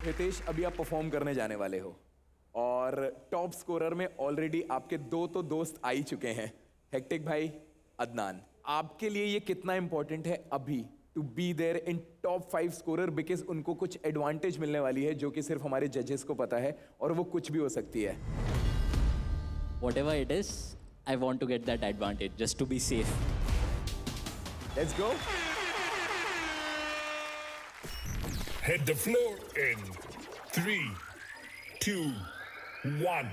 हितेश, अभी आप परफॉर्म करने जाने वाले हो और टॉप स्कोरर में ऑलरेडी आपके दो तो दोस्त आ ही चुके हैं, हेक्टिक भाई, अदनान। आपके लिए ये कितना इंपॉर्टेंट है अभी to be there in top 5 scorer, because उनको कुछ एडवांटेज मिलने वाली है जो कि सिर्फ हमारे जजेस को पता है और वो कुछ भी हो सकती है। Whatever it is, I want to get that advantage just to be safe. Let's go. Hit the floor in 3, 2, 1.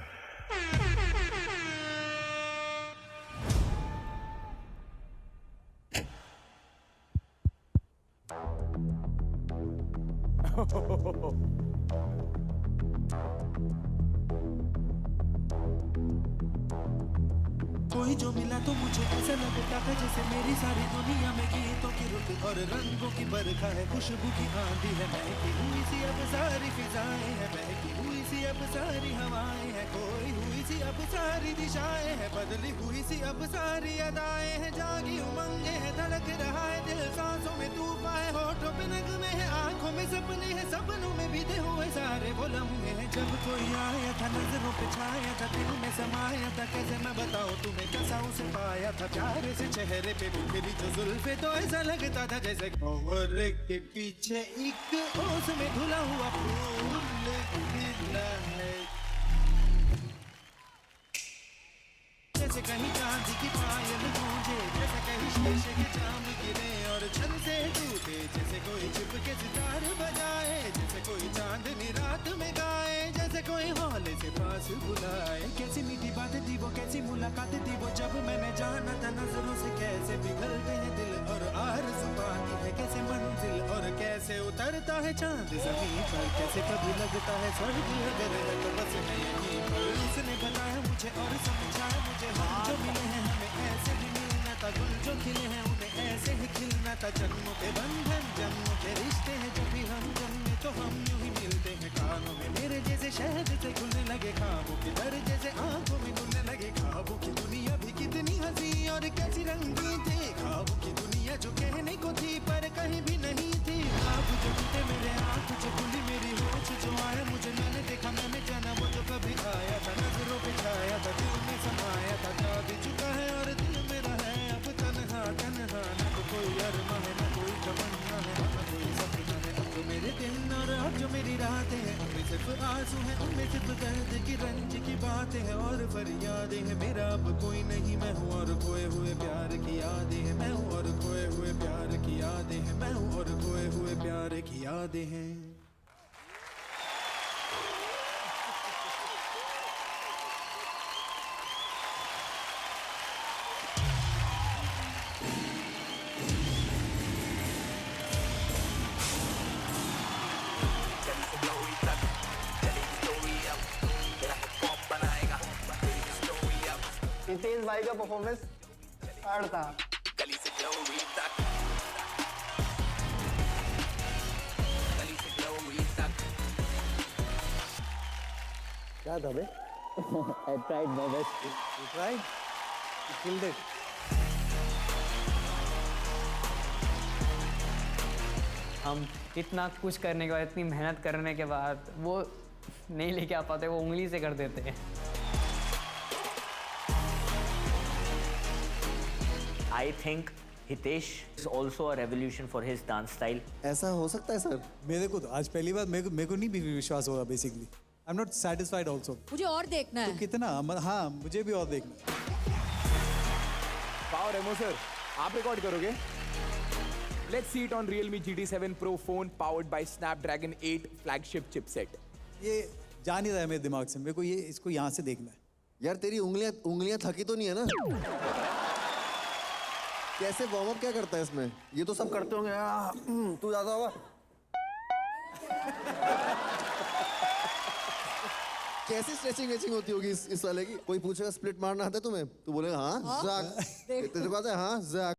कोई जो मिला तो मुझे ऐसा लगता था जैसे मेरी सारी दुनिया में गीतों की रुत और रंगों की बरखा है, खुशबू की आंधी है, बहकी हुई सी अब सारी फिजाएं हैं, बहकी हुई सी अब सारी हवाएं हैं, खोई हुई सी अब सारी दिशाएं हैं, बदली हुई सी अब सारी अदाएं हैं, जागी उमंगे है, धड़क रहा है दिल, सांसों में तूफान है, होठों पे नगमे है, आंखों में सपने हैं, सपनों में बीते हुए सारे वो लम्हे हैं। जब कोई आया था नजरों पे छाया था, दिल में समाया था, कैसे मैं बताऊं तुम्हें कैसा उसे पाया था, प्यारे से चेहरे पे बिखरी जो जुल्फे, तो ऐसा लगता था जैसे और के पीछे एक ओस में धुला हुआ फूल खिला है, जैसे कहीं चांदी की पायल गूंजे, जैसे कहीं शीशे के चांद गिरे और छन से टूटे, जैसे कोई चुपके सितार बजाए, जैसे कोई चांदनी रात में गाए, जैसे कोई हौले से पास बुलाए। कैसी मीठी बातें थी वो, कैसी मुलाकातें थी वो, जब मैंने जाना था नजरों से कैसे पिघलते हैं दिल और आरज़ू पाती है कैसे मंजिल, और कैसे उतरता है चांद ज़मीन पर, कैसे कभी लगता है स्वर्ग अगर है तो बस मैं यहीं पर। उसने बताया मुझे और समझाया मुझे, हम जो मिले हैं हमें ऐसे भी मिलना था, गुल जो खिले हैं उन्हें ऐसे ही खिलना था, जन्मों के बंधन जन्मों के रिश्ते हैं, जब भी हम जन्मे तो हम यूं ही मिलते हैं, कानों में मेरे जैसे शहद से घुलने लगे ख्वाबों के दर, जैसे आंखों में घुलने लगे ख्वाबों की दुनिया भी कितनी हंसी और कैसी रंगीन थी, ख्वाबों की दुनिया जो कहने को थी पर कहीं भी नहीं थी, ख्वाब जो टूटे मेरे आँख जो खुली मेरी होश जो आया मुझे, मैंने देखा मैंने जाना वो जो कभी आया था, नजरों पे छाया था, दिल में समाया था, जा भी चुका है और दिल मेरा है अब तन्हा तन्हा, न तो कोई अरमा है न कोई तमन्ना है न कोई सपना है, अब जो मेरे दिन और अब जो मेरी रातें हैं उनमें सिर्फ आंसू हैं, उनमें सिर्फ दर्द की रंज की बातें हैं और फरियादें हैं, मेरा अब कोई नहीं मैं हूँ और खोए हुए प्यार की यादें हैं, मैं हूँ और खोए हुए प्यार की यादें हैं, मैं हूँ और खोए हुए प्यार की यादें हैं। हितेश भाई का परफॉर्मेंस हार्ड था। क्या था बे? I tried my best. You tried? You killed it. हम इतना कुछ करने के बाद, इतनी मेहनत करने के बाद वो नहीं लेके आ पाते, वो उंगली से कर देते हैं। I think Hitesh is also a revolution for his dance style. ऐसा हो सकता है सर? मेरे को तो आज पहली बार मेरे को नहीं भी विश्वास होगा basically. I am not satisfied also. मुझे और देखना है। तो कितना हाँ मुझे भी और देखना है। पावर रेमो सर, आप रिकॉर्ड करोगे? Let's see it on Realme GT7 Pro phone powered by Snapdragon 8 flagship chipset. ये जा नहीं रहा है मेरे दिमाग से, मेरे को ये इसको यहाँ से देखना है। यार तेरी उंगलियां थकी तो नहीं है ना? कैसे वार्म अप क्या करता है इसमें? ये तो सब करते होंगे। तू ज्यादा होगा? कैसी स्ट्रेचिंग वेचिंग होती होगी इस वाले की? कोई पूछेगा स्प्लिट मारना आता है तुम्हें? तू बोलेगा हाँ? तेरे पास है हाँ?